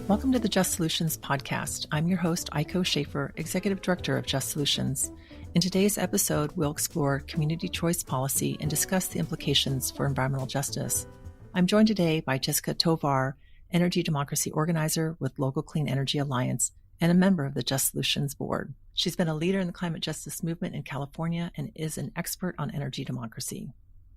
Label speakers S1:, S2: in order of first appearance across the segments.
S1: Welcome to the Just Solutions podcast. I'm your host, Aiko Schaefer, Executive Director of Just Solutions. In today's episode, we'll explore community choice policy and discuss the implications for environmental justice. I'm joined today by Jessica Tovar, Energy Democracy Organizer with Local Clean Energy Alliance and a member of the Just Solutions Board. She's been a leader in the climate justice movement in California and is an expert on energy democracy.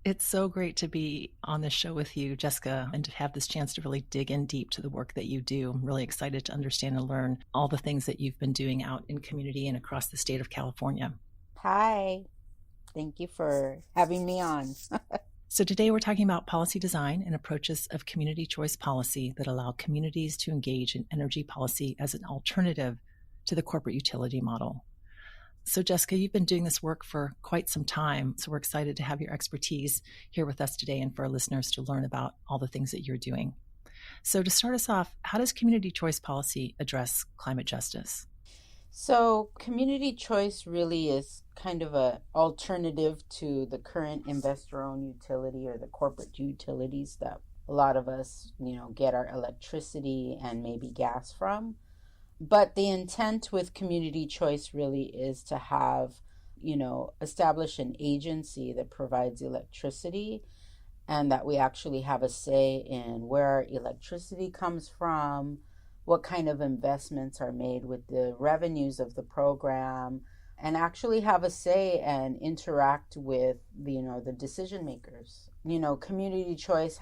S1: It's so great to be on this show with you, Jessica, and to have this chance to really dig in deep to the work that you do. I'm really excited to understand and learn all the things that you've been doing out in community and across the state of California.
S2: Hi, thank you for having me on.
S1: So today we're talking about policy design and approaches of community choice policy that allow communities to engage in energy policy as an alternative to the corporate utility model. So Jessica, you've been doing this work for quite some time, so we're excited to have your expertise here with us today and for our listeners to learn about all the things that you're doing. So to start us off, how does community choice policy address climate justice?
S2: So community choice really is kind of an alternative to the current investor-owned utility or the corporate utilities that a lot of us, get our electricity and maybe gas from. But the intent with community choice really is to have, establish an agency that provides electricity and that we actually have a say in where our electricity comes from, what kind of investments are made with the revenues of the program, and actually have a say and interact with, the decision makers. Community choice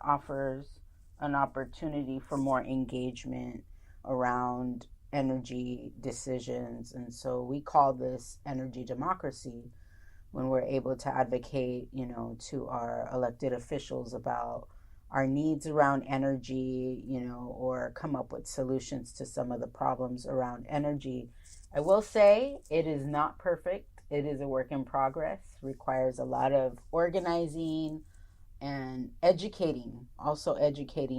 S2: offers an opportunity for more engagement around energy decisions. And so we call this energy democracy when we're able to advocate, to our elected officials about our needs around energy, or come up with solutions to some of the problems around energy. I will say it is not perfect. It is a work in progress, requires a lot of organizing and educating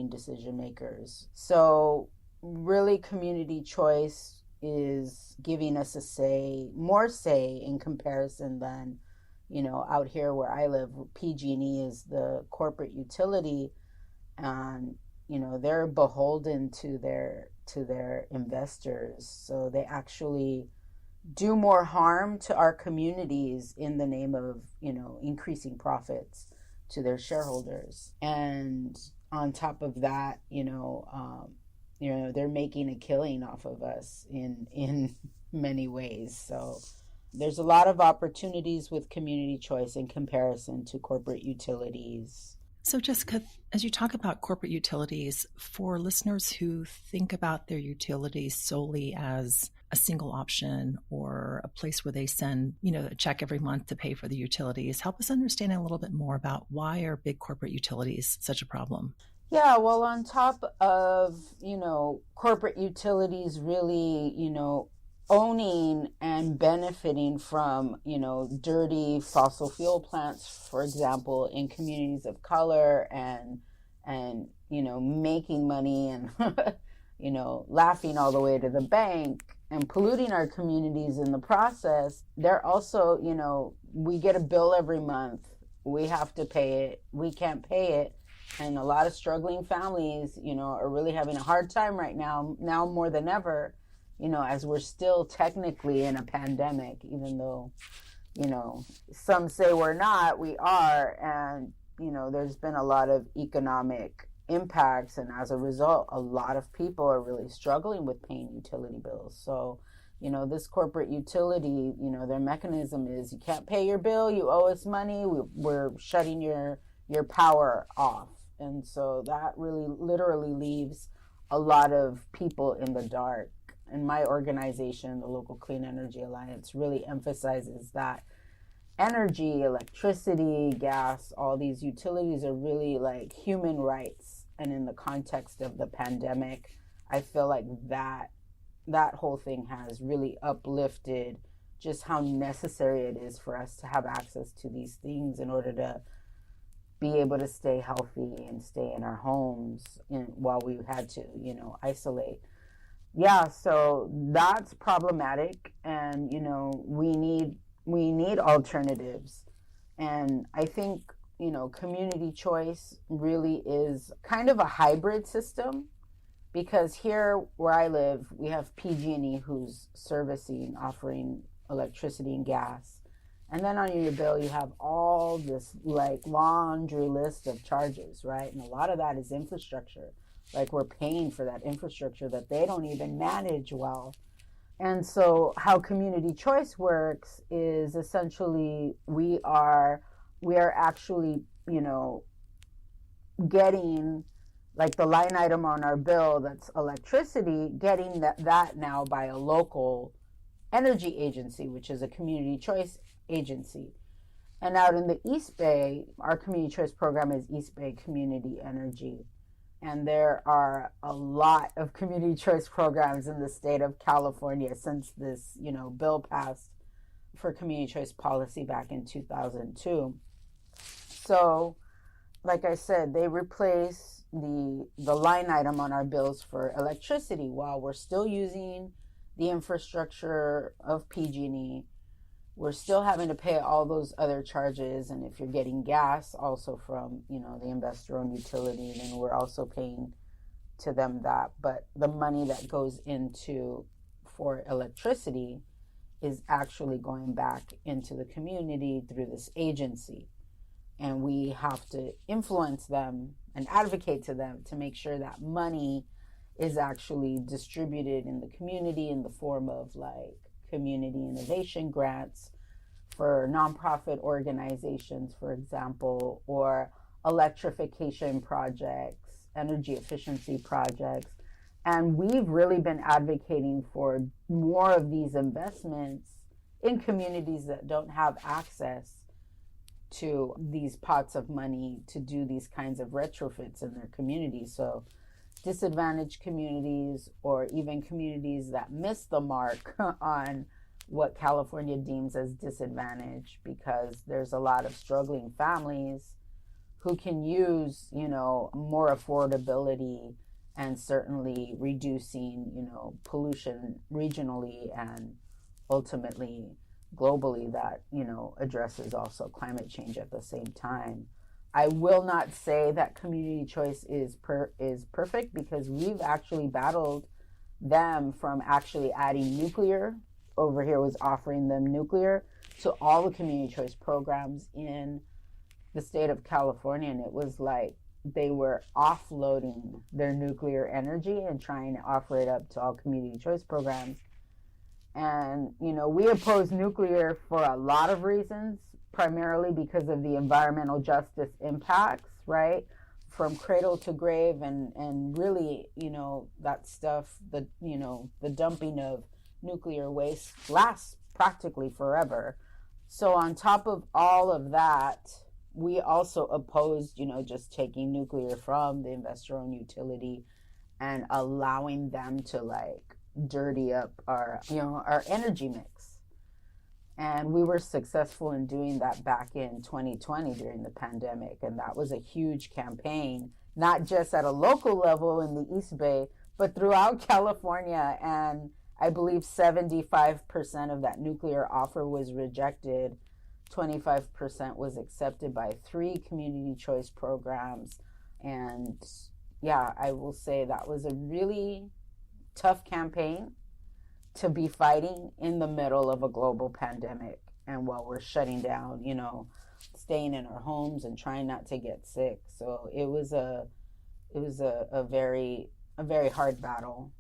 S2: decision makers. So really, community choice is giving us more say in comparison than, out here where I live. PG&E is the corporate utility, and they're beholden to their investors. So they actually do more harm to our communities in the name of increasing profits to their shareholders. And on top of that, they're making a killing off of us in many ways. So there's a lot of opportunities with community choice in comparison to corporate utilities.
S1: So Jessica, as you talk about corporate utilities, for listeners who think about their utilities solely as a single option or a place where they send, a check every month to pay for the utilities, help us understand a little bit more about why are big corporate utilities such a problem?
S2: Yeah, well, on top of, corporate utilities really, owning and benefiting from, dirty fossil fuel plants, for example, in communities of color and making money and, laughing all the way to the bank and polluting our communities in the process. They're also, we get a bill every month. We have to pay it. We can't pay it. And a lot of struggling families, are really having a hard time right now more than ever, as we're still technically in a pandemic, even though, some say we're not, we are. And, there's been a lot of economic impacts. And as a result, a lot of people are really struggling with paying utility bills. So, this corporate utility, their mechanism is you can't pay your bill, you owe us money, we're shutting your power off. And so that really literally leaves a lot of people in the dark. And my organization, the Local Clean Energy Alliance, really emphasizes that energy, electricity, gas, all these utilities are really like human rights. And in the context of the pandemic, I feel like that whole thing has really uplifted just how necessary it is for us to have access to these things in order to be able to stay healthy and stay in our homes while we had to, isolate. Yeah, so that's problematic, and we need alternatives. And I think community choice really is kind of a hybrid system, because here where I live, we have PG&E who's offering electricity and gas. And then on your bill, you have all this like laundry list of charges, right? And a lot of that is infrastructure. Like we're paying for that infrastructure that they don't even manage well. And so how community choice works is essentially we are actually, getting like the line item on our bill that's electricity, getting that now by a local energy agency, which is a community choice agency. And out in the East Bay, our community choice program is East Bay Community Energy. And there are a lot of community choice programs in the state of California since this, bill passed for community choice policy back in 2002. So, like I said, they replace the line item on our bills for electricity while we're still using the infrastructure of PG&E. We're still having to pay all those other charges, and if you're getting gas also from the investor-owned utility, then we're also paying to them that. But the money that goes into for electricity is actually going back into the community through this agency, and we have to influence them and advocate to them to make sure that money is actually distributed in the community in the form of like community innovation grants for nonprofit organizations, for example, or electrification projects, energy efficiency projects. And we've really been advocating for more of these investments in communities that don't have access to these pots of money to do these kinds of retrofits in their communities. So disadvantaged communities, or even communities that miss the mark on what California deems as disadvantaged, because there's a lot of struggling families who can use, more affordability and certainly reducing, pollution regionally and ultimately globally that, addresses also climate change at the same time. I will not say that community choice is perfect, because we've actually battled them from actually adding nuclear. Over here was offering them nuclear to all the community choice programs in the state of California. And it was like they were offloading their nuclear energy and trying to offer it up to all community choice programs. And, we oppose nuclear for a lot of reasons, primarily because of the environmental justice impacts, right? From cradle to grave, and really, that stuff, the dumping of nuclear waste lasts practically forever. So on top of all of that, we also opposed, just taking nuclear from the investor-owned utility and allowing them to like dirty up our energy mix. And we were successful in doing that back in 2020 during the pandemic. And that was a huge campaign, not just at a local level in the East Bay, but throughout California. And I believe 75% of that nuclear offer was rejected. 25% was accepted by 3 community choice programs. And yeah, I will say that was a really tough campaign to be fighting in the middle of a global pandemic, and while we're shutting down, staying in our homes and trying not to get sick. So it was a very hard battle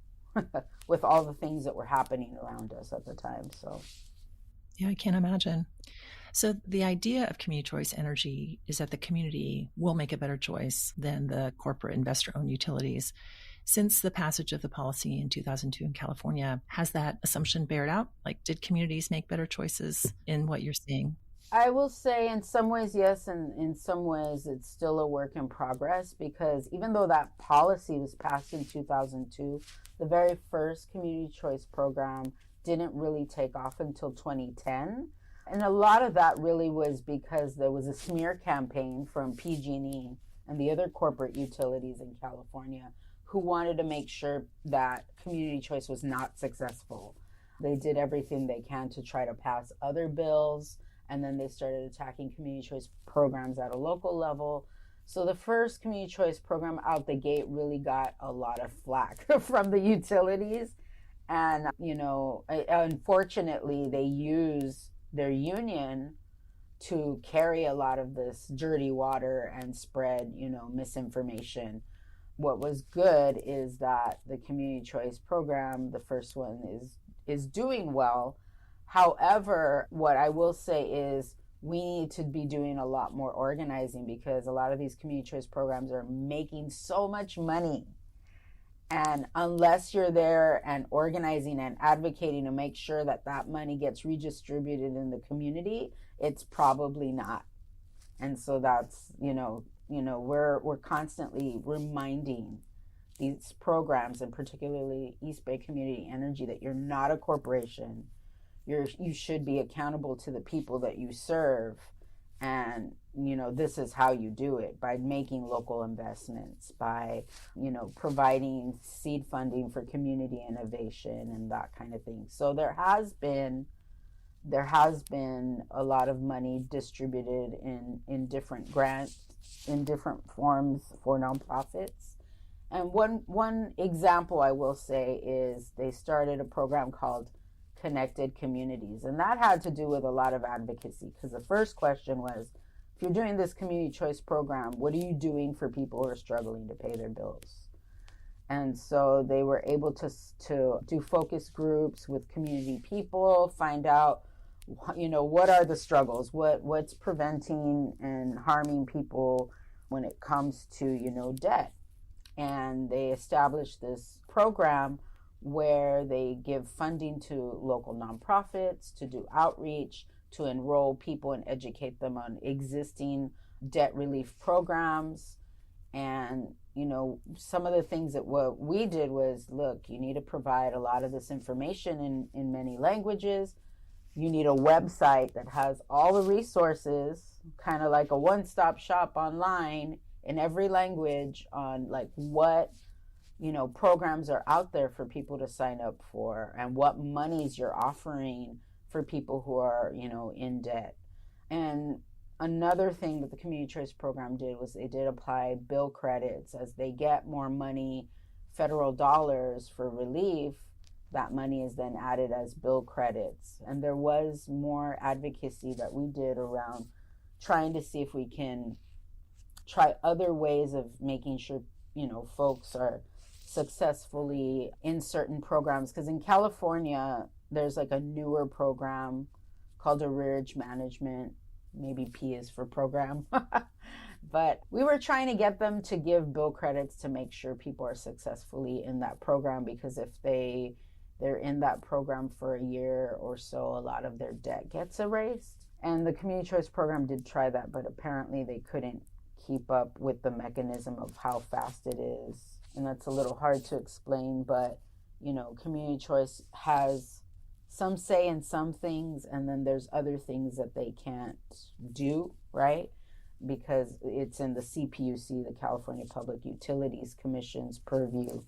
S2: with all the things that were happening around us at the time. So
S1: yeah, I can't imagine. So the idea of community choice energy is that the community will make a better choice than the corporate investor-owned utilities. Since the passage of the policy in 2002 in California, has that assumption bared out? Like, did communities make better choices in what you're seeing?
S2: I will say in some ways, yes, and in some ways it's still a work in progress, because even though that policy was passed in 2002, the very first community choice program didn't really take off until 2010. And a lot of that really was because there was a smear campaign from PG&E and the other corporate utilities in California who wanted to make sure that community choice was not successful. They did everything they can to try to pass other bills And then they started attacking community choice programs at a local level. So the first community choice program out the gate really got a lot of flack from the utilities. And, unfortunately, they use their union to carry a lot of this dirty water and spread, misinformation. What was good is that the community choice program, the first one, is doing well. However, what I will say is we need to be doing a lot more organizing, because a lot of these community choice programs are making so much money. And unless you're there and organizing and advocating to make sure that that money gets redistributed in the community, it's probably not. And so that's, we're constantly reminding these programs, and particularly East Bay Community Energy, that you're not a corporation. You should be accountable to the people that you serve. And, this is how you do it, by making local investments, by, providing seed funding for community innovation and that kind of thing. So there has been a lot of money distributed in different grants, in different forms for nonprofits. And one example I will say is they started a program called Connected Communities. And that had to do with a lot of advocacy, because the first question was, if you're doing this community choice program, what are you doing for people who are struggling to pay their bills? And so they were able to do focus groups with community people, find out, what are the struggles, what's preventing and harming people when it comes to, debt. And they established this program where they give funding to local nonprofits to do outreach, to enroll people and educate them on existing debt relief programs. And, some of the things that what we did was, look, you need to provide a lot of this information in many languages. You need a website that has all the resources, kind of like a one-stop shop online in every language, on like what programs are out there for people to sign up for, and what monies you're offering for people who are, in debt. And another thing that the community choice program did was they did apply bill credits. As they get more money, federal dollars for relief, that money is then added as bill credits. And there was more advocacy that we did around trying to see if we can try other ways of making sure, folks are successfully in certain programs. Because in California, there's like a newer program called arrearage management. Maybe P is for program. But we were trying to get them to give bill credits to make sure people are successfully in that program, because if they're in that program for a year or so, a lot of their debt gets erased. And the community choice program did try that, but apparently they couldn't keep up with the mechanism of how fast it is. And that's a little hard to explain, but community choice has some say in some things, and then there's other things that they can't do, right? Because it's in the CPUC, the California Public Utilities Commission's purview.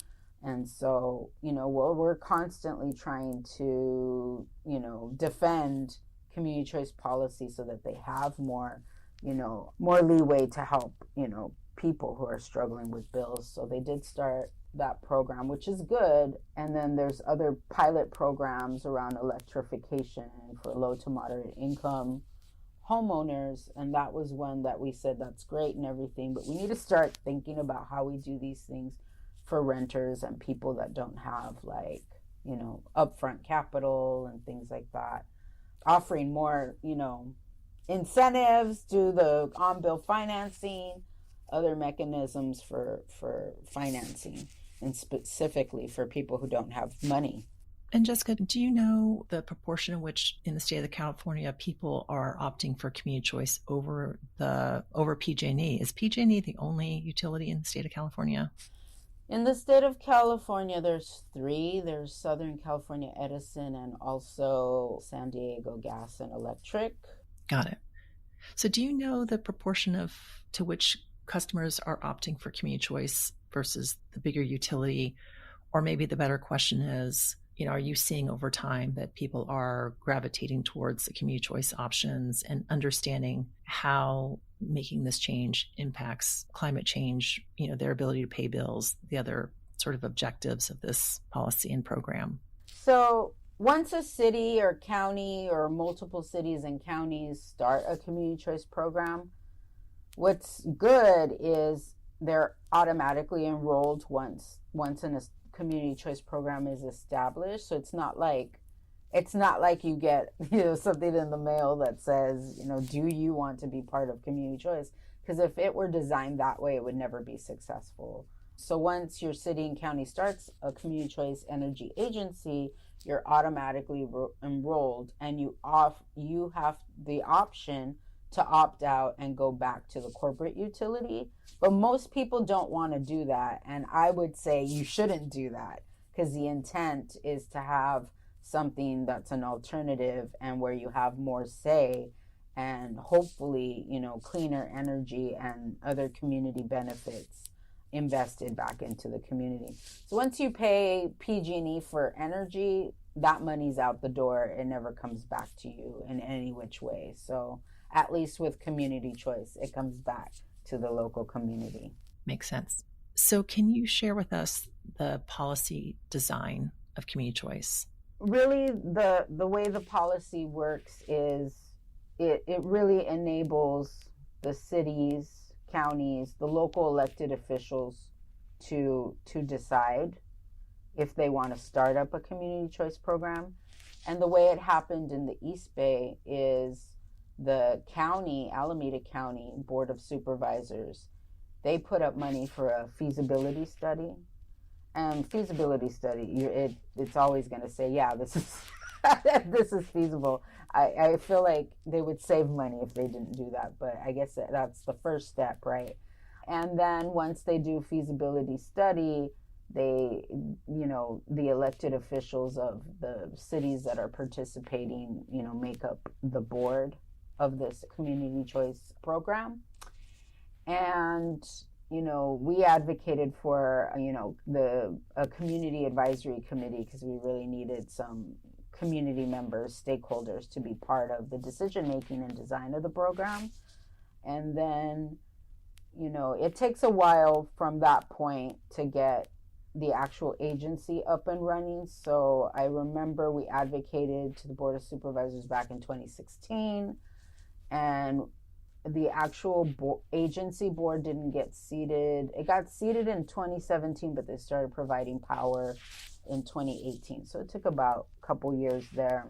S2: And so, we're constantly trying to, defend community choice policy so that they have more, more leeway to help, people who are struggling with bills. So they did start that program, which is good. And then there's other pilot programs around electrification for low to moderate income homeowners. And that was one that we said, that's great and everything, but we need to start thinking about how we do these things for renters and people that don't have upfront capital and things like that. Offering more, incentives, do the on-bill financing, other mechanisms for financing, and specifically for people who don't have money.
S1: And Jessica, do you know the proportion in which in the state of California people are opting for community choice over PG&E? Is PG&E the only utility in the state of California?
S2: In the state of California, there's three. There's Southern California Edison and also San Diego Gas and Electric.
S1: Got it. So do you know the proportion to which customers are opting for community choice versus the bigger utility? Or maybe the better question is, are you seeing over time that people are gravitating towards the community choice options and understanding how making this change impacts climate change, their ability to pay bills, the other sort of objectives of this policy and program?
S2: So once a city or county or multiple cities and counties start a community choice program, what's good is they're automatically enrolled once a community choice program is established. So it's not like you get something in the mail that says, do you want to be part of community choice? Because if it were designed that way, it would never be successful. So once your city and county starts a community choice energy agency, you're automatically enrolled, and you have the option to opt out and go back to the corporate utility. But most people don't want to do that, and I would say you shouldn't do that, because the intent is to have something that's an alternative and where you have more say, and hopefully cleaner energy and other community benefits invested back into the community. So once you pay PG&E for energy, that money's out the door. It never comes back to you in any which way. So at least with community choice, it comes back to the local community.
S1: Makes sense. So can you share with us the policy design of community choice?
S2: Really, the way the policy works is it really enables the cities, counties, the local elected officials to decide if they want to start up a community choice program. And the way it happened in the East Bay is the county, Alameda County Board of Supervisors, they put up money for a feasibility study. And feasibility study, it's always going to say, yeah, this is this is feasible. I feel like they would save money if they didn't do that, but I guess that's the first step, right? And then once they do feasibility study, the elected officials of the cities that are participating, make up the board of this community choice program. And we advocated for a community advisory committee, because we really needed some community members, stakeholders, to be part of the decision making and design of the program. And then it takes a while from that point to get the actual agency up and running. So I remember we advocated to the Board of Supervisors back in 2016, and the actual agency board didn't get seated. It got seated in 2017, but they started providing power in 2018. So it took about a couple years there.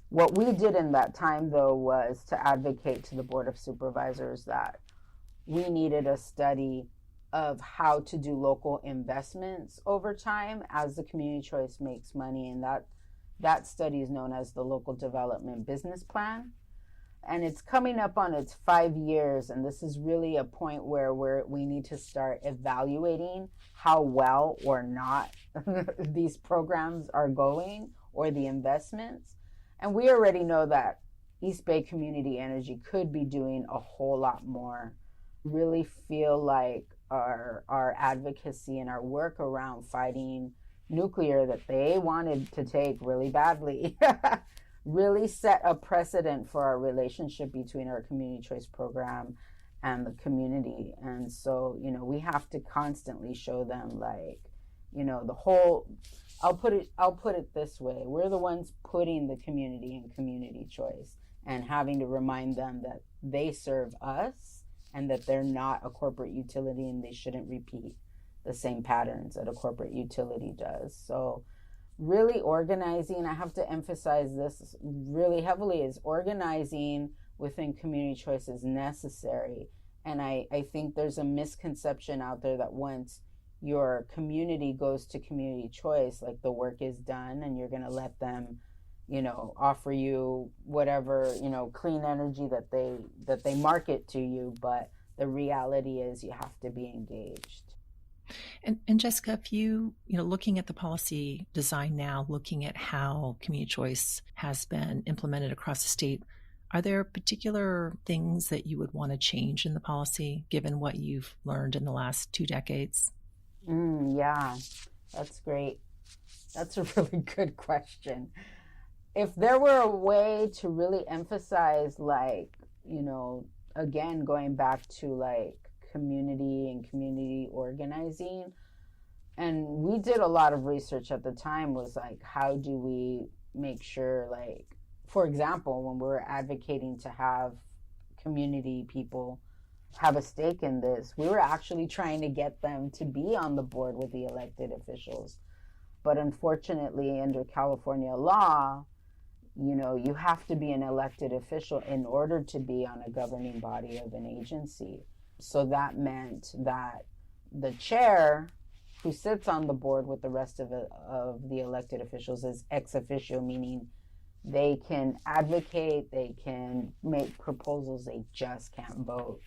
S2: What we did in that time, though, was to advocate to the Board of Supervisors that we needed a study of how to do local investments over time as the community choice makes money. And that study is known as the Local Development Business Plan. And it's coming up on its 5 years. And this is really a point where we need to start evaluating how well or not these programs are going, or the investments. And we already know that East Bay Community Energy could be doing a whole lot more. Really feel like our advocacy and our work around fighting nuclear that they wanted to take really badly really set a precedent for our relationship between our community choice program and the community. And so, we have to constantly show them, like, the whole, I'll put it this way. We're the ones putting the community in community choice and having to remind them that they serve us and that they're not a corporate utility and they shouldn't repeat the same patterns that a corporate utility does. So really organizing, I have to emphasize this really heavily, is organizing within community choice is necessary. And I think there's a misconception out there that once your community goes to community choice, like the work is done and you're going to let them, offer you whatever, clean energy that they market to you. But the reality is you have to be engaged.
S1: And Jessica, if you, looking at the policy design now, looking at how community choice has been implemented across the state, are there particular things that you would want to change in the policy, given what you've learned in the last 2 decades?
S2: Yeah, that's great. That's a really good question. If there were a way to really emphasize, like, again, going back to like community and community organizing, and we did a lot of research at the time, was like, how do we make sure, like, for example, when we were advocating to have community people have a stake in this, we were actually trying to get them to be on the board with the elected officials. But unfortunately, under California law, you have to be an elected official in order to be on a governing body of an agency. So that meant that the chair, who sits on the board with the rest of the elected officials, is ex officio, meaning they can advocate, they can make proposals, they just can't vote.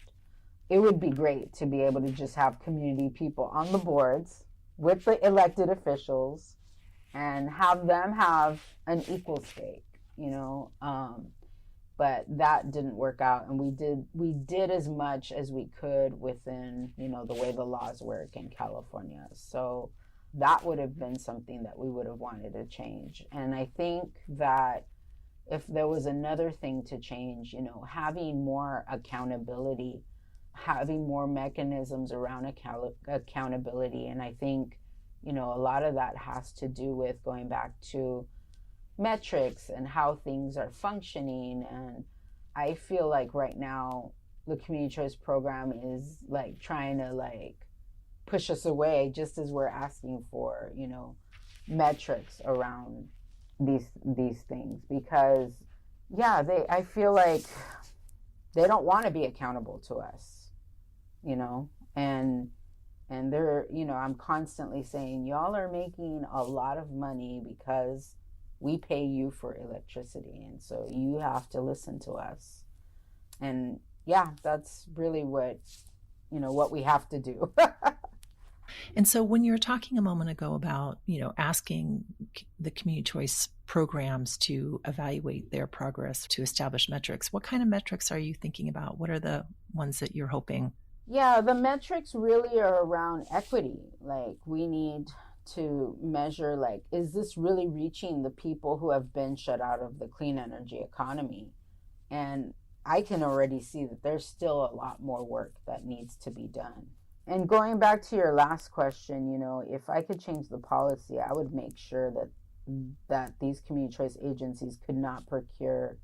S2: It would be great to be able to just have community people on the boards with the elected officials and have them have an equal stake, but that didn't work out. And we did as much as we could within, the way the laws work in California. So that would have been something that we would have wanted to change. And I think that if there was another thing to change, having more accountability, having more mechanisms around accountability. And I think, a lot of that has to do with going back to metrics and how things are functioning. And I feel like right now the community choice program is like trying to like push us away, just as we're asking for, metrics around these things, because I feel like they don't want to be accountable to us, and they're, I'm constantly saying, y'all are making a lot of money because we pay you for electricity, and so you have to listen to us. And that's really what we have to do.
S1: And so when you were talking a moment ago about, asking the community choice programs to evaluate their progress to establish metrics, what kind of metrics are you thinking about? What are the ones that you're hoping?
S2: Yeah, the metrics really are around equity. Like, we need to measure, like, is this really reaching the people who have been shut out of the clean energy economy? And I can already see that there's still a lot more work that needs to be done. And going back to your last question, if I could change the policy, I would make sure that these community choice agencies could not procure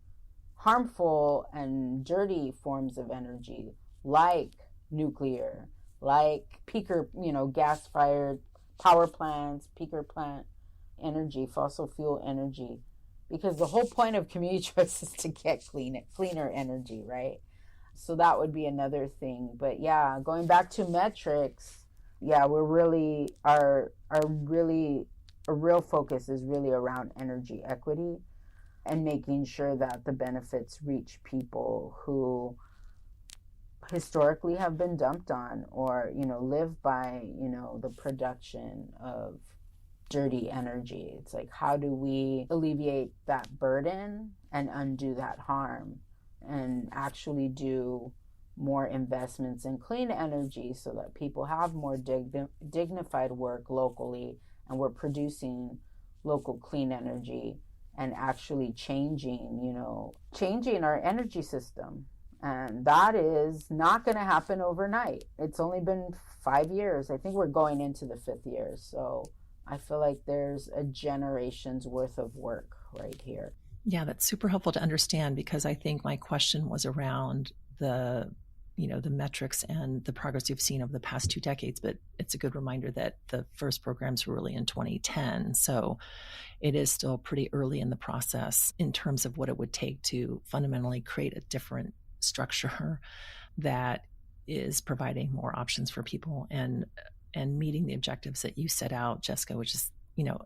S2: harmful and dirty forms of energy, like nuclear, like peaker, gas-fired power plants, peaker plant energy, fossil fuel energy, because the whole point of community choice is to get cleaner energy, right? So that would be another thing. But going back to metrics, we're really our real focus is really around energy equity and making sure that the benefits reach people who historically have been dumped on or, live by, the production of dirty energy. It's like, how do we alleviate that burden and undo that harm and actually do more investments in clean energy so that people have more dignified work locally, and we're producing local clean energy and actually changing our energy system. And that is not going to happen overnight. It's only been 5 years. I think we're going into the 5th year. So I feel like there's a generation's worth of work right here.
S1: Yeah, that's super helpful to understand, because I think my question was around the metrics and the progress you've seen over the past 2 decades, but it's a good reminder that the first programs were really in 2010. So it is still pretty early in the process in terms of what it would take to fundamentally create a different structure that is providing more options for people and meeting the objectives that you set out, Jessica, which is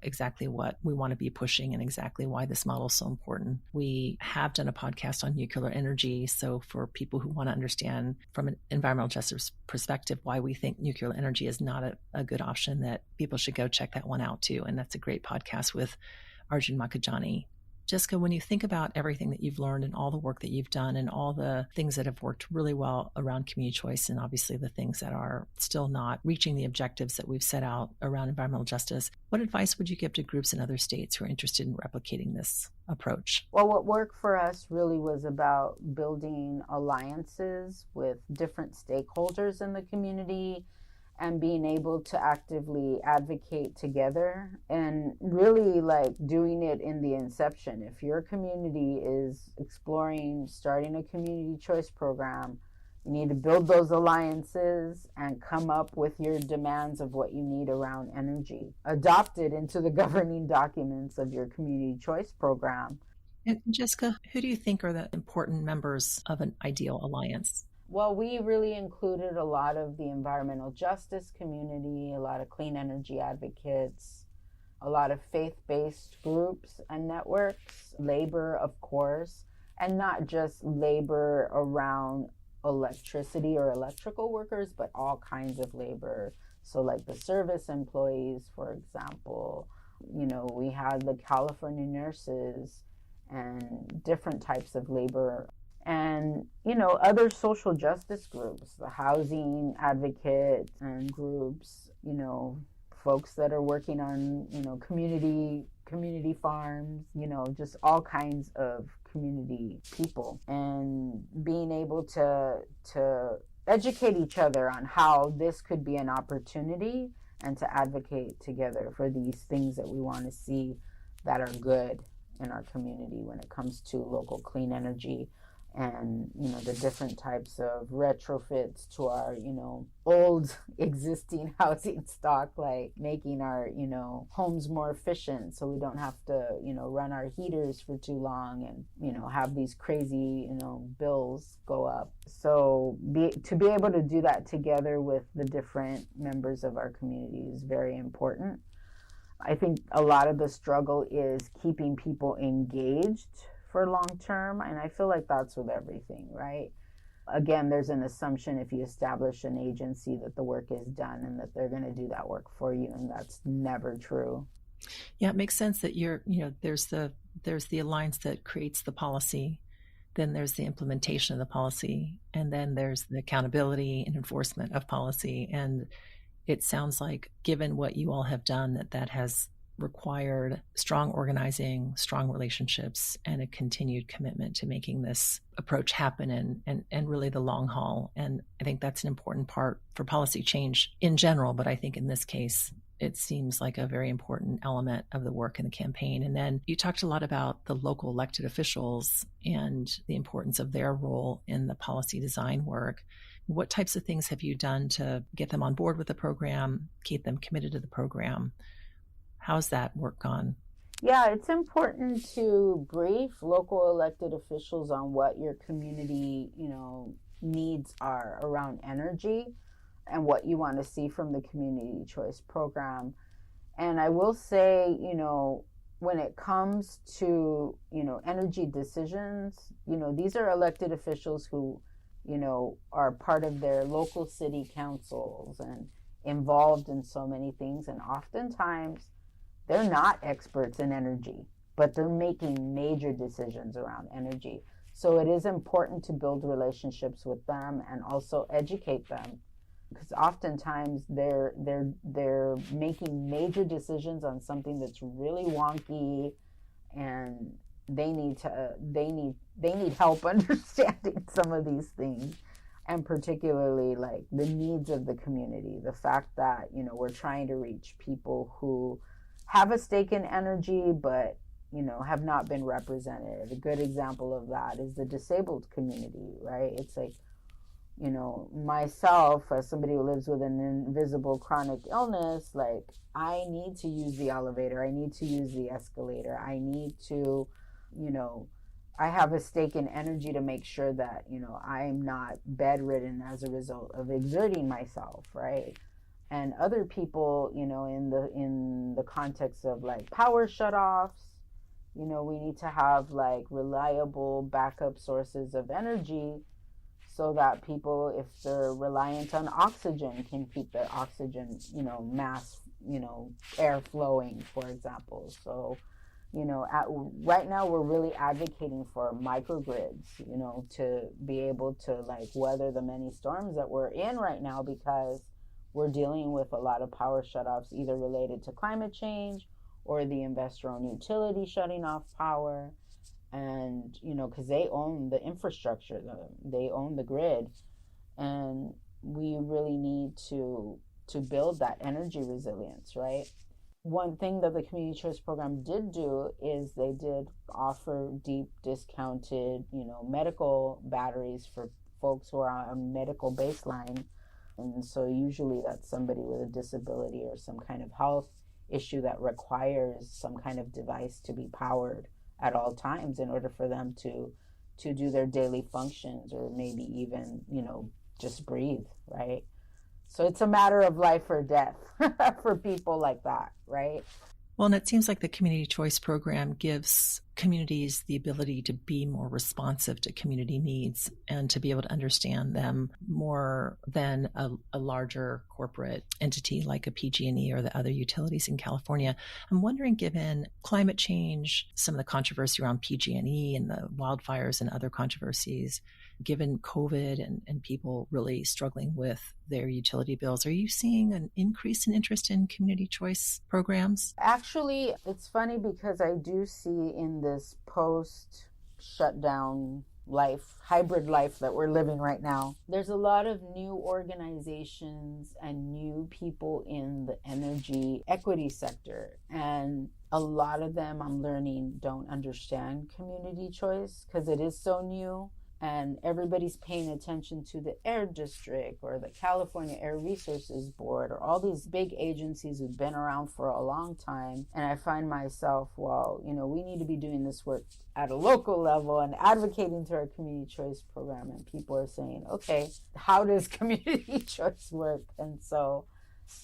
S1: exactly what we want to be pushing and exactly why this model is so important. We have done a podcast on nuclear energy. So for people who want to understand from an environmental justice perspective why we think nuclear energy is not a good option, that people should go check that one out too. And that's a great podcast with Arjun Makajani. Jessica, when you think about everything that you've learned and all the work that you've done and all the things that have worked really well around community choice, and obviously the things that are still not reaching the objectives that we've set out around environmental justice, what advice would you give to groups in other states who are interested in replicating this approach?
S2: Well, what worked for us really was about building alliances with different stakeholders in the community and being able to actively advocate together and really like doing it in the inception. If your community is exploring starting a community choice program, you need to build those alliances and come up with your demands of what you need around energy. Adopt it into the governing documents of your community choice program.
S1: And Jessica, who do you think are the important members of an ideal alliance?
S2: Well, we really included a lot of the environmental justice community, a lot of clean energy advocates, a lot of faith-based groups and networks, labor, of course, and not just labor around electricity or electrical workers, but all kinds of labor. So like the service employees, for example, we had the California nurses and different types of labor and, other social justice groups, the housing advocates and groups, folks that are working on, community farms, just all kinds of community people, and being able to educate each other on how this could be an opportunity and to advocate together for these things that we want to see that are good in our community when it comes to local clean energy and the different types of retrofits to our old existing housing stock, like making our homes more efficient so we don't have to run our heaters for too long and have these crazy bills go up. So to be able to do that together with the different members of our community is very important. I think a lot of the struggle is keeping people engaged for long term, and I feel like that's with everything, right? Again, there's an assumption if you establish an agency that the work is done and that they're going to do that work for you, and that's never true.
S1: Yeah, it makes sense that there's the alliance that creates the policy, then there's the implementation of the policy, and then there's the accountability and enforcement of policy. And it sounds like, given what you all have done, that has required strong organizing, strong relationships, and a continued commitment to making this approach happen and really the long haul. And I think that's an important part for policy change in general, but I think in this case, it seems like a very important element of the work in the campaign. And then you talked a lot about the local elected officials and the importance of their role in the policy design work. What types of things have you done to get them on board with the program, keep them committed to the program? How's that work gone?
S2: Yeah, it's important to brief local elected officials on what your community, needs are around energy and what you want to see from the community choice program. And I will say, when it comes to, energy decisions, these are elected officials who, are part of their local city councils and involved in so many things. And oftentimes, they're not experts in energy, but they're making major decisions around energy. So it is important to build relationships with them and also educate them, because oftentimes they're making major decisions on something that's really wonky, and they need help understanding some of these things, and particularly like the needs of the community. The fact that we're trying to reach people who have a stake in energy, but have not been represented. A good example of that is the disabled community, right? It's like, myself, as somebody who lives with an invisible chronic illness, like I need to use the elevator, I need to use the escalator, I need to, I have a stake in energy to make sure that, I'm not bedridden as a result of exerting myself, right? And other people, in the context of like power shutoffs, we need to have like reliable backup sources of energy so that people, if they're reliant on oxygen, can keep their oxygen, mass, air flowing, for example. So, Right now we're really advocating for microgrids, to be able to like weather the many storms that we're in right now, because we're dealing with a lot of power shutoffs, either related to climate change or the investor-owned utility shutting off power. And, because they own the infrastructure, they own the grid. And we really need to build that energy resilience, right? One thing that the community choice program did do is they did offer deep discounted, medical batteries for folks who are on a medical baseline. And so usually that's somebody with a disability or some kind of health issue that requires some kind of device to be powered at all times in order for them to do their daily functions, or maybe even, just breathe, right? So it's a matter of life or death for people like that, right?
S1: Well, and it seems like the community choice program gives communities the ability to be more responsive to community needs and to be able to understand them more than a larger corporate entity like a PG&E or the other utilities in California. I'm wondering, given climate change, some of the controversy around PG&E and the wildfires and other controversies, given COVID and people really struggling with their utility bills, are you seeing an increase in interest in community choice programs?
S2: Actually, it's funny because I do see in this post-shutdown life, hybrid life that we're living right now, there's a lot of new organizations and new people in the energy equity sector. And a lot of them, I'm learning, don't understand community choice because it is so new. And everybody's paying attention to the Air District or the California Air Resources Board or all these big agencies who've been around for a long time. And I find myself, well, we need to be doing this work at a local level and advocating to our community choice program. And people are saying, okay, how does community choice work? And so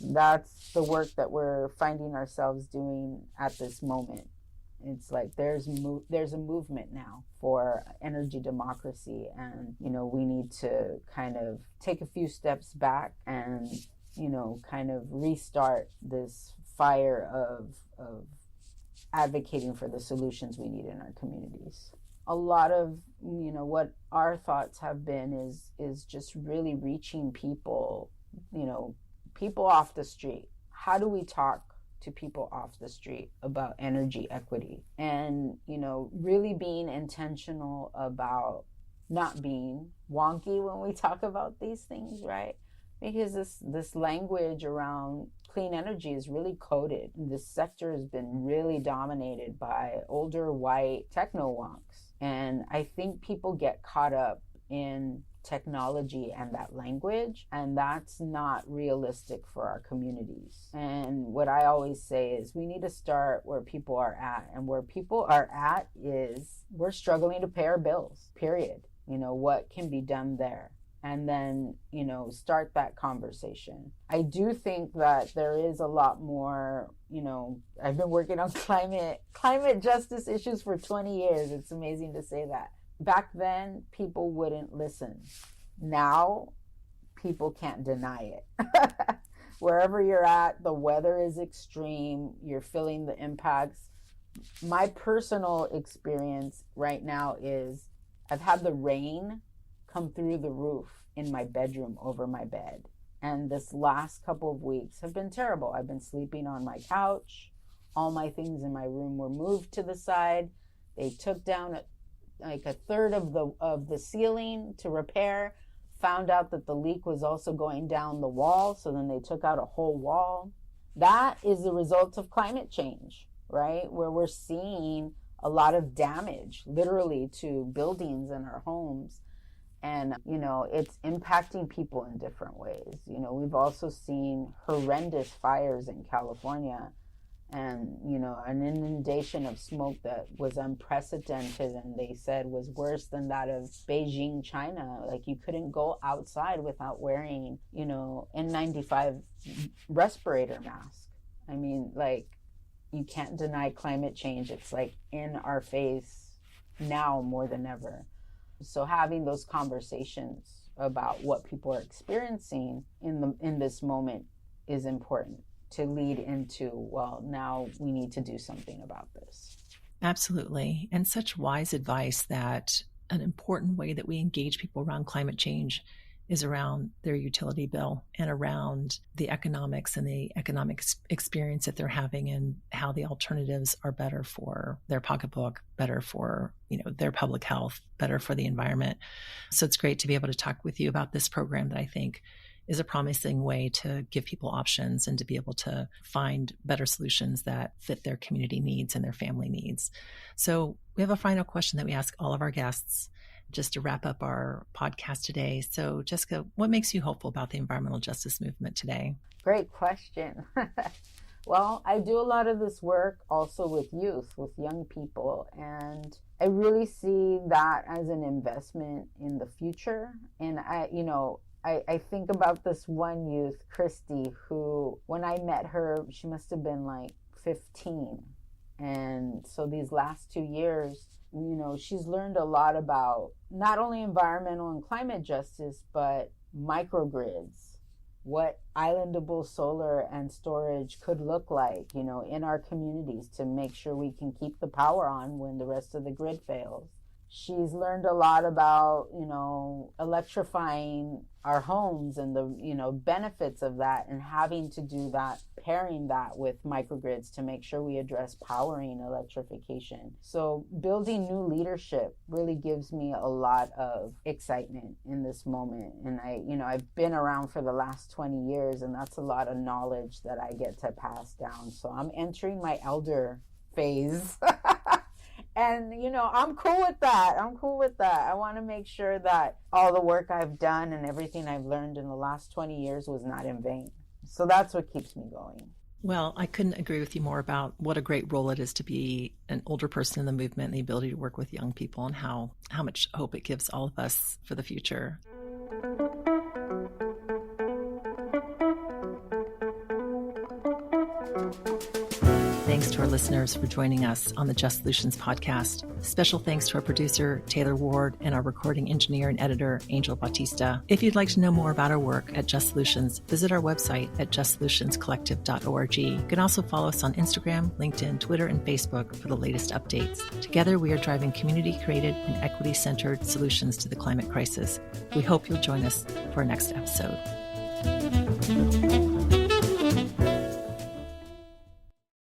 S2: that's the work that we're finding ourselves doing at this moment. It's like there's a movement now for energy democracy, and we need to kind of take a few steps back and kind of restart this fire of advocating for the solutions we need in our communities. A lot of what our thoughts have been is just really reaching people off the street. How do we talk to people off the street about energy equity, and really being intentional about not being wonky when we talk about these things, right? Because this language around clean energy is really coded. This sector has been really dominated by older white techno wonks, and I think people get caught up in technology and that language, and that's not realistic for our communities. And what I always say is we need to start where people are at, and where people are at is we're struggling to pay our bills, period. What can be done there? And then start that conversation. I do think that there is a lot more, I've been working on climate justice issues for 20 years. It's amazing to say that. Back then, people wouldn't listen. Now, people can't deny it. Wherever you're at, the weather is extreme. You're feeling the impacts. My personal experience right now is I've had the rain come through the roof in my bedroom over my bed. And this last couple of weeks have been terrible. I've been sleeping on my couch. All my things in my room were moved to the side. They took down like a third of the ceiling to repair. Found out that the leak was also going down the wall, so then they took out a whole wall. That is the result of climate change, right? Where we're seeing a lot of damage, literally, to buildings in our homes. And, it's impacting people in different ways. We've also seen horrendous fires in California, and an inundation of smoke that was unprecedented, and they said was worse than that of Beijing, China. Like, you couldn't go outside without wearing N95 respirator mask. I mean, like, you can't deny climate change. It's like in our face now more than ever. So having those conversations about what people are experiencing in this moment is important to lead into, well, now we need to do something about this.
S1: Absolutely. And such wise advice that an important way that we engage people around climate change is around their utility bill and around the economics and the economic experience that they're having and how the alternatives are better for their pocketbook, better for, their public health, better for the environment. So it's great to be able to talk with you about this program that I think is a promising way to give people options and to be able to find better solutions that fit their community needs and their family needs. So we have a final question that we ask all of our guests just to wrap up our podcast today. So Jessica, what makes you hopeful about the environmental justice movement today?
S2: Great question. Well, I do a lot of this work also with youth, with young people, and I really see that as an investment in the future. And I think about this one youth, Christy, who, when I met her, she must have been like 15. And so these last 2 years, she's learned a lot about not only environmental and climate justice, but microgrids, what islandable solar and storage could look like, in our communities to make sure we can keep the power on when the rest of the grid fails. She's learned a lot about, electrifying our homes and the, benefits of that, and having to do that, pairing that with microgrids to make sure we address powering electrification. So building new leadership really gives me a lot of excitement in this moment. And I've been around for the last 20 years, and that's a lot of knowledge that I get to pass down. So I'm entering my elder phase. And, I'm cool with that. I want to make sure that all the work I've done and everything I've learned in the last 20 years was not in vain. So that's what keeps me going.
S1: Well, I couldn't agree with you more about what a great role it is to be an older person in the movement and the ability to work with young people, and how much hope it gives all of us for the future. Thanks to our listeners for joining us on the Just Solutions podcast. Special thanks to our producer, Tayler Ward, and our recording engineer and editor, Angel Bautista. If you'd like to know more about our work at Just Solutions, visit our website at justsolutionscollective.org. You can also follow us on Instagram, LinkedIn, Twitter, and Facebook for the latest updates. Together, we are driving community-created and equity-centered solutions to the climate crisis. We hope you'll join us for our next episode.